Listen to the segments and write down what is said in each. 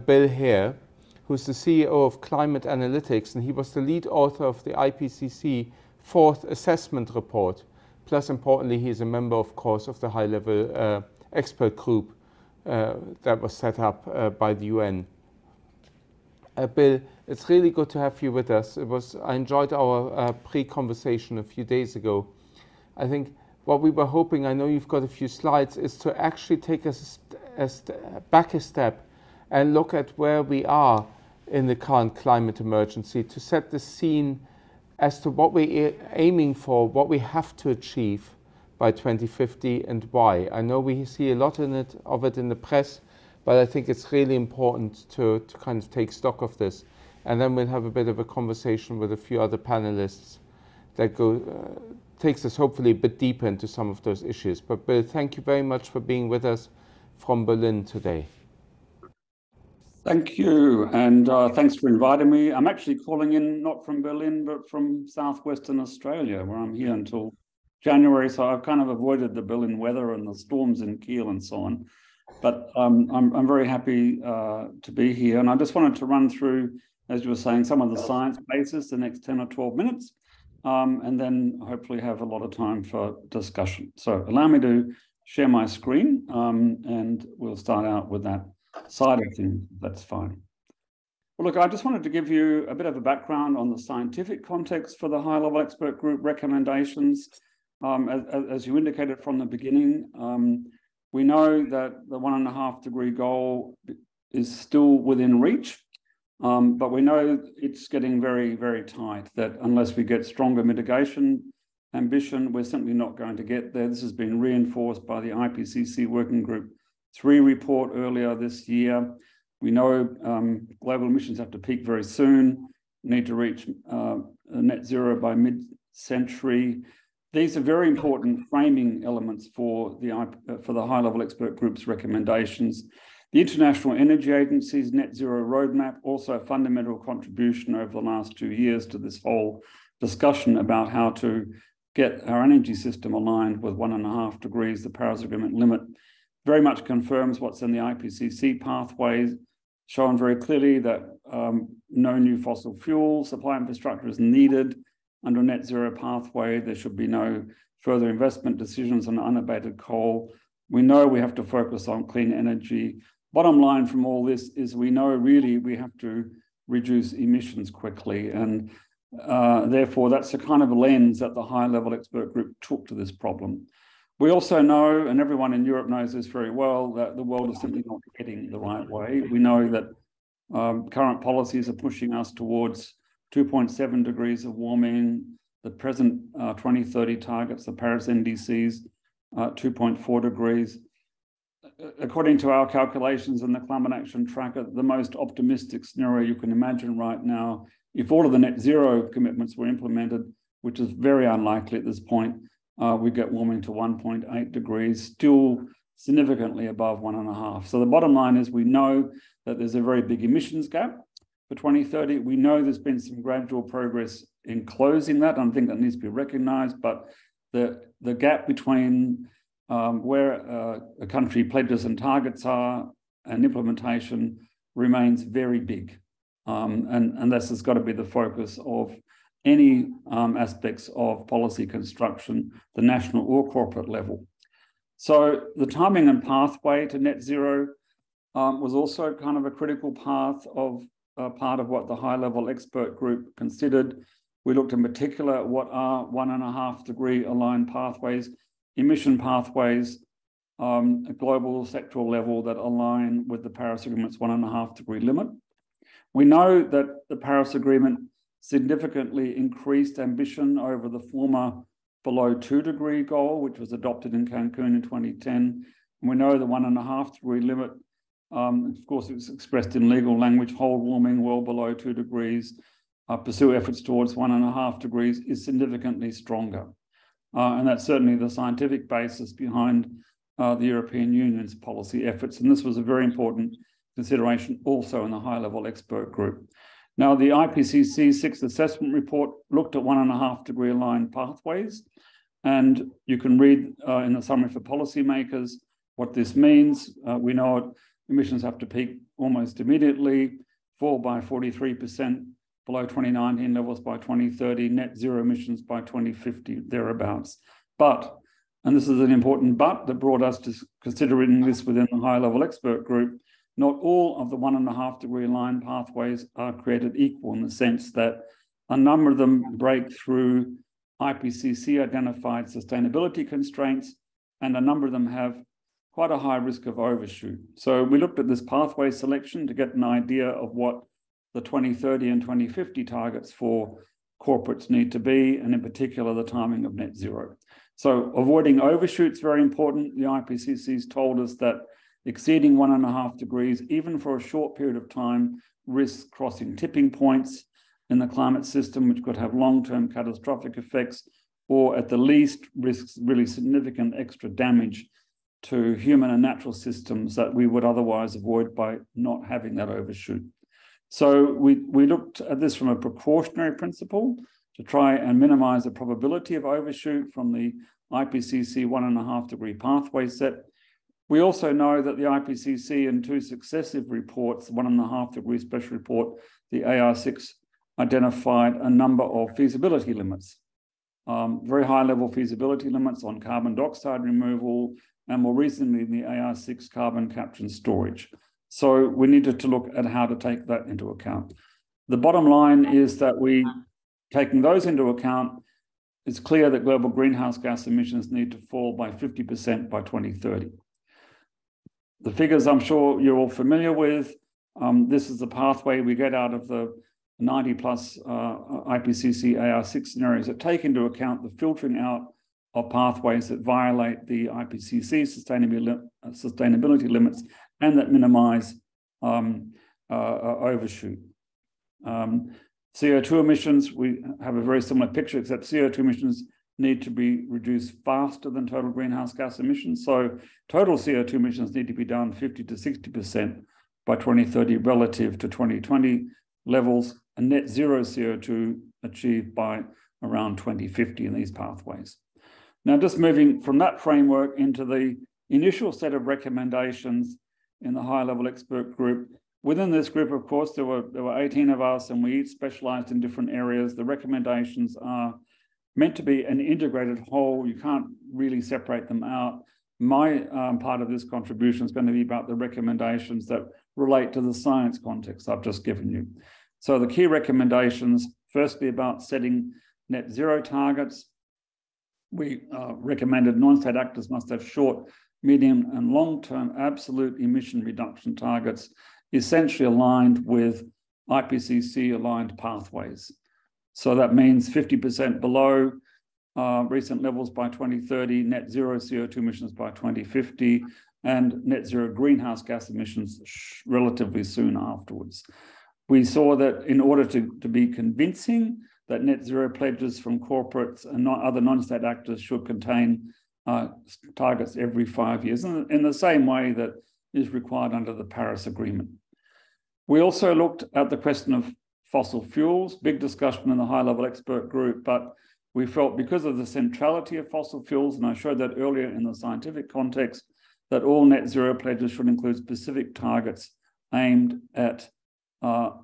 Bill Hare, who's the CEO of Climate Analytics, and he was the lead author of the IPCC fourth assessment report. Plus, importantly, he's a member, of course, of the high-level expert group that was set up by the UN. Bill, it's really good to have you with us. I enjoyed our pre-conversation a few days ago. I think what we were hoping, I know you've got a few slides, is to actually take us back a step and look at where we are in the current climate emergency, to set the scene as to what we're aiming for, what we have to achieve by 2050 and why. I know we see a lot of it in the press, but I think it's really important to kind of take stock of this. And then we'll have a bit of a conversation with a few other panelists that takes us hopefully a bit deeper into some of those issues. But Bill, thank you very much for being with us from Berlin today. Thank you, and thanks for inviting me. I'm actually calling in not from Berlin, but from southwestern Australia, where I'm here until January. So I've kind of avoided the Berlin weather and the storms in Kiel and so on. But I'm very happy to be here. And I just wanted to run through, as you were saying, some of the science basis the next 10 or 12 minutes, and then hopefully have a lot of time for discussion. So allow me to share my screen, and we'll start out with that side of things. That's fine. Well, look, I just wanted to give you a bit of a background on the scientific context for the high-level expert group recommendations. As you indicated from the beginning, we know that the 1.5 degree goal is still within reach, but we know it's getting very, very tight, that unless we get stronger mitigation ambition, we're simply not going to get there. This has been reinforced by the IPCC Working Group 3 report earlier this year. We know global emissions have to peak very soon, need to reach net zero by mid-century. These are very important framing elements for the high-level expert group's recommendations. The International Energy Agency's net zero roadmap, also a fundamental contribution over the last 2 years to this whole discussion about how to get our energy system aligned with 1.5 degrees, the Paris Agreement limit, very much confirms what's in the IPCC pathways, shown very clearly that no new fossil fuel supply infrastructure is needed under a net zero pathway. There should be no further investment decisions on unabated coal. We know we have to focus on clean energy. Bottom line from all this is we know really we have to reduce emissions quickly. And therefore, that's the kind of lens that the high-level expert group took to this problem. We also know, and everyone in Europe knows this very well, that the world is simply not heading the right way. We know that current policies are pushing us towards 2.7 degrees of warming, the present 2030 targets, the Paris NDCs, 2.4 degrees. According to our calculations in the Climate Action Tracker, the most optimistic scenario you can imagine right now, if all of the net zero commitments were implemented, which is very unlikely at this point, we get warming to 1.8 degrees, still significantly above 1.5. So the bottom line is we know that there's a very big emissions gap for 2030. We know there's been some gradual progress in closing that. I think that needs to be recognized, but the gap between where a country pledges and targets are and implementation remains very big. And this has got to be the focus of any aspects of policy construction, the national or corporate level. So the timing and pathway to net zero was also kind of a critical part of what the high-level expert group considered. We looked in particular at what are 1.5 degree aligned pathways, emission pathways, at global sectoral level that align with the Paris Agreement's 1.5 degree limit. We know that the Paris Agreement significantly increased ambition over the former below 2 degree goal, which was adopted in Cancun in 2010. And we know the 1.5 degree limit, of course, it's expressed in legal language, hold warming well below 2 degrees, pursue efforts towards 1.5 degrees is significantly stronger. And that's certainly the scientific basis behind the European Union's policy efforts. And this was a very important consideration also in the high-level expert group. Now, the IPCC sixth assessment report looked at 1.5 degree aligned pathways. And you can read in the summary for policymakers what this means. We know emissions have to peak almost immediately, fall by 43% below 2019 levels by 2030, net zero emissions by 2050, thereabouts. But, and this is an important but that brought us to considering this within the high-level expert group, not all of the 1.5 degree line pathways are created equal in the sense that a number of them break through IPCC identified sustainability constraints, and a number of them have quite a high risk of overshoot. So we looked at this pathway selection to get an idea of what the 2030 and 2050 targets for corporates need to be, and in particular, the timing of net zero. So avoiding overshoot is very important. The IPCC's told us that exceeding 1.5 degrees, even for a short period of time, risks crossing tipping points in the climate system, which could have long-term catastrophic effects, or at the least risks really significant extra damage to human and natural systems that we would otherwise avoid by not having that overshoot. So we looked at this from a precautionary principle to try and minimize the probability of overshoot from the IPCC 1.5 degree pathway set. We also know that the IPCC in 2 successive reports, the 1.5 degree special report, the AR6, identified a number of feasibility limits, very high level feasibility limits on carbon dioxide removal, and more recently in the AR6 carbon capture and storage. So we needed to look at how to take that into account. The bottom line is that taking those into account, it's clear that global greenhouse gas emissions need to fall by 50% by 2030. The figures I'm sure you're all familiar with. This is the pathway we get out of the 90 plus IPCC AR6 scenarios that take into account the filtering out of pathways that violate the IPCC sustainability limits and that minimize overshoot. CO2 emissions, we have a very similar picture, except CO2 emissions need to be reduced faster than total greenhouse gas emissions. So total CO2 emissions need to be down 50 to 60% by 2030 relative to 2020 levels, and net zero CO2 achieved by around 2050 in these pathways. Now, just moving from that framework into the initial set of recommendations in the high-level expert group. Within this group, of course, there were 18 of us, and we each specialized in different areas. The recommendations are meant to be an integrated whole. You can't really separate them out. My part of this contribution is going to be about the recommendations that relate to the science context I've just given you. So the key recommendations, firstly, about setting net zero targets. We recommended non-state actors must have short, medium, and long-term absolute emission reduction targets, essentially aligned with IPCC-aligned pathways. So that means 50% below recent levels by 2030, net zero CO2 emissions by 2050, and net zero greenhouse gas emissions relatively soon afterwards. We saw that in order to be convincing that net zero pledges from corporates and other non-state actors should contain targets every 5 years, in the same way that is required under the Paris Agreement. We also looked at the question of fossil fuels, big discussion in the high-level expert group, but we felt because of the centrality of fossil fuels, and I showed that earlier in the scientific context, that all net zero pledges should include specific targets aimed at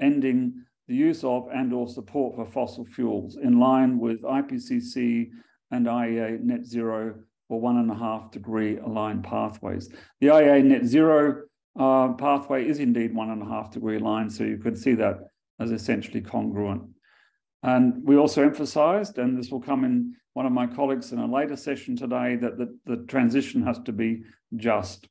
ending the use of and/or support for fossil fuels in line with IPCC and IEA net zero or 1.5 degree aligned pathways. The IEA net zero pathway is indeed 1.5 degree aligned, so you could see that as essentially congruent. And we also emphasized, and this will come in one of my colleagues in a later session today, that the transition has to be just.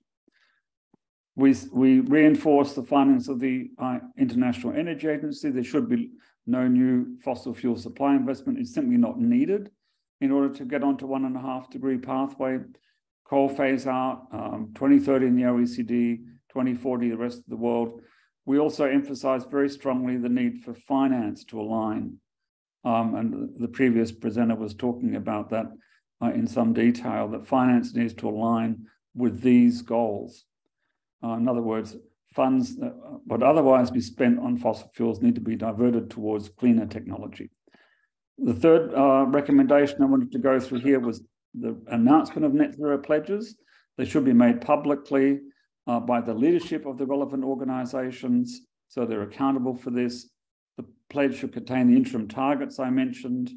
We reinforce the findings of the International Energy Agency. There should be no new fossil fuel supply investment. It's simply not needed in order to get onto 1.5 degree pathway. Coal phase out, 2030 in the OECD, 2040 the rest of the world. We also emphasize very strongly the need for finance to align. And the previous presenter was talking about that in some detail, that finance needs to align with these goals. In other words, funds that would otherwise be spent on fossil fuels need to be diverted towards cleaner technology. The third recommendation I wanted to go through here was the announcement of net zero pledges. They should be made publicly. by the leadership of the relevant organisations, so they're accountable for this. The pledge should contain the interim targets I mentioned,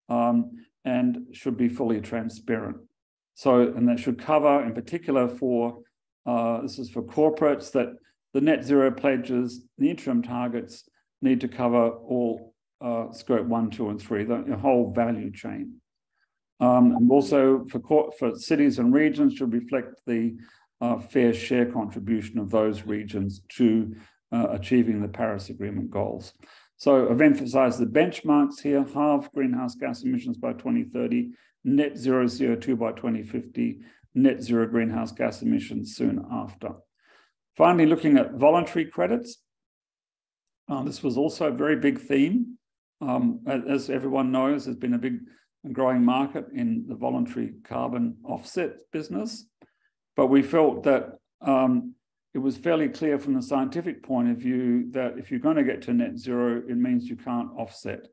and should be fully transparent. So, and that should cover, in particular for, this is for corporates, that the net zero pledges, the interim targets need to cover all scope 1, 2, and 3, the whole value chain. And also for cities and regions should reflect the fair share contribution of those regions to achieving the Paris Agreement goals. So I've emphasised the benchmarks here: halve greenhouse gas emissions by 2030, net zero CO2 by 2050, net zero greenhouse gas emissions soon after. Finally, looking at voluntary credits. This was also a very big theme. As everyone knows, there's been a big and growing market in the voluntary carbon offset business. But we felt that it was fairly clear from the scientific point of view that if you're going to get to net zero, it means you can't offset.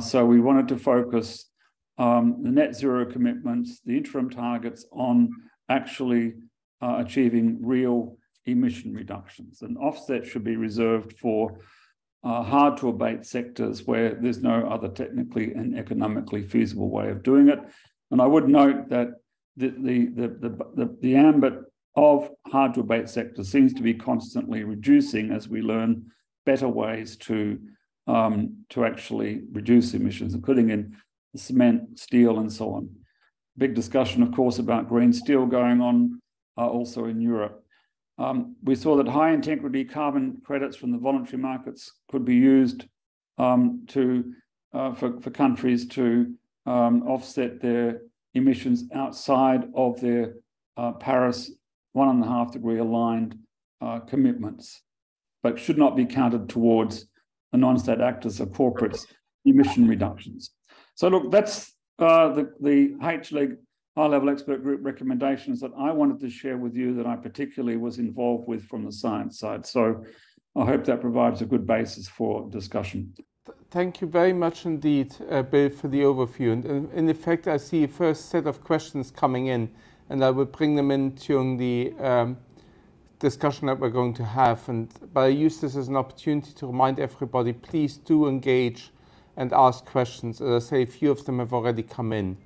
So we wanted to focus the net zero commitments, the interim targets, on actually achieving real emission reductions. And offset should be reserved for hard to abate sectors where there's no other technically and economically feasible way of doing it. And I would note that the ambit of hard to abate sectors seems to be constantly reducing as we learn better ways to actually reduce emissions, including in cement, steel, and so on. Big discussion, of course, about green steel going on also in Europe. We saw that high integrity carbon credits from the voluntary markets could be used for countries to offset their emissions outside of their Paris 1.5 degree aligned commitments, but should not be counted towards the non-state actors or corporates' emission reductions. So look, that's the H-Leg high-level expert group recommendations that I wanted to share with you, that I particularly was involved with from the science side. So I hope that provides a good basis for discussion. Thank you very much indeed, Bill, for the overview. And in effect, I see a first set of questions coming in, and I will bring them in during the discussion that we're going to have. But I use this as an opportunity to remind everybody, please do engage and ask questions. As I say, a few of them have already come in.